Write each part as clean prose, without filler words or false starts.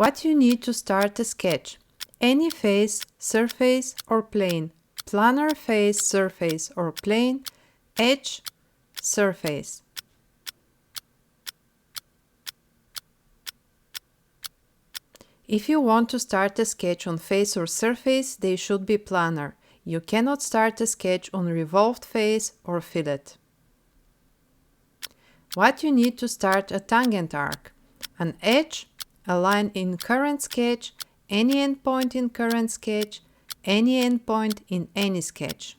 What you need to start a sketch: any face, surface or plane, planar face, surface or plane, edge, surface. If you want to start a sketch on face or surface, they should be planar. You cannot start a sketch on revolved face or fillet. What you need to start a tangent arc: an edge, a line in current sketch, any endpoint in current sketch, any endpoint in any sketch.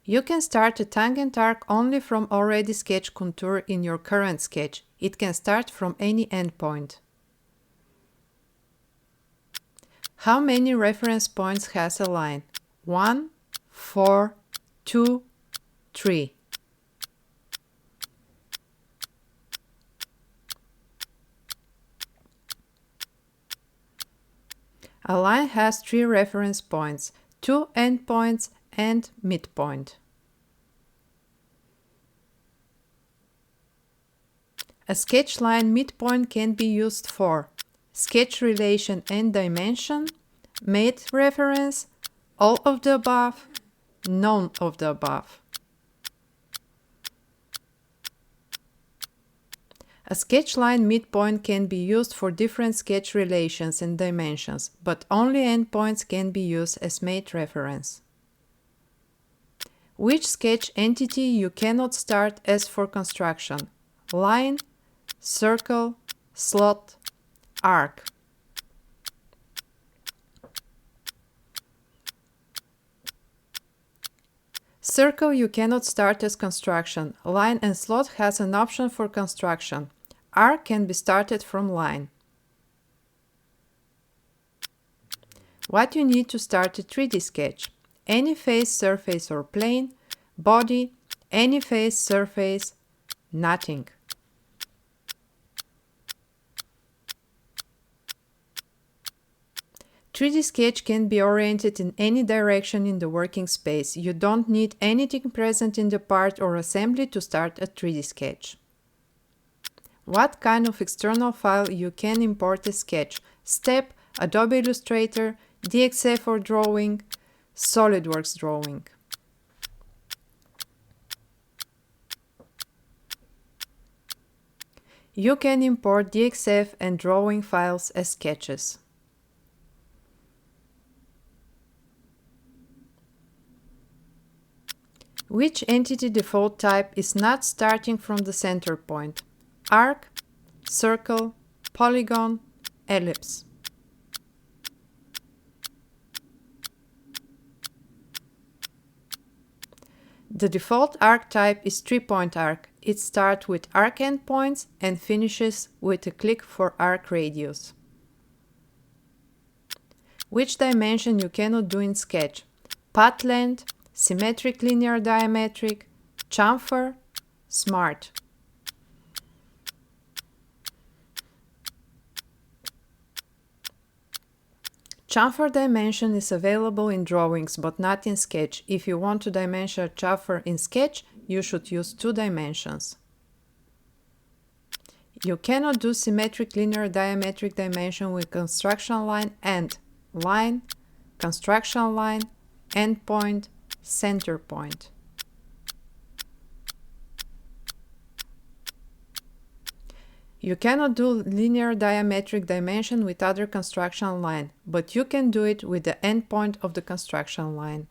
You can start a tangent arc only from already sketched contour in your current sketch. It can start from any endpoint. How many reference points has a line? 1, 4, 2, 3. A line has 3 reference points, 2 endpoints and midpoint. A sketch line midpoint can be used for sketch relation and dimension, made reference, all of the above, none of the above. A sketch line midpoint can be used for different sketch relations and dimensions, but only endpoints can be used as made reference. Which sketch entity you cannot start as for construction? Line, circle, slot, arc. Circle you cannot start as construction. Line and slot has an option for construction. Arc can be started from line. What you need to start a 3D sketch: any face, surface or plane, body, any face, surface, nothing. A 3D sketch can be oriented in any direction in the working space. You don't need anything present in the part or assembly to start a 3D sketch. What kind of external file you can import a sketch? Step, Adobe Illustrator, DXF or drawing, SolidWorks drawing. You can import DXF and drawing files as sketches. Which entity default type is not starting from the center point? Arc, circle, polygon, ellipse. The default arc type is 3-point arc. It starts with arc endpoints and finishes with a click for arc radius. Which dimension you cannot do in Sketch? Path length, Symmetric Linear Diametric, Chamfer, Smart. Chamfer dimension is available in drawings but not in Sketch. If you want to dimension chamfer in Sketch, you should use 2 dimensions. You cannot do Symmetric Linear Diametric dimension with construction line and line, construction line, endpoint, center point. You cannot do linear diametric dimension with other construction line, but you can do it with the endpoint of the construction line.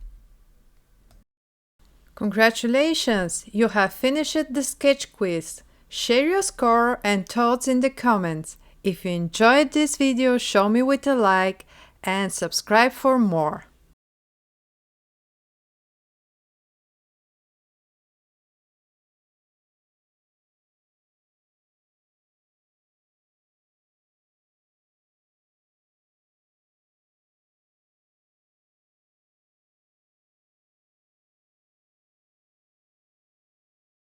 Congratulations! You have finished the sketch quiz. Share your score and thoughts in the comments. If you enjoyed this video, show me with a like and subscribe for more.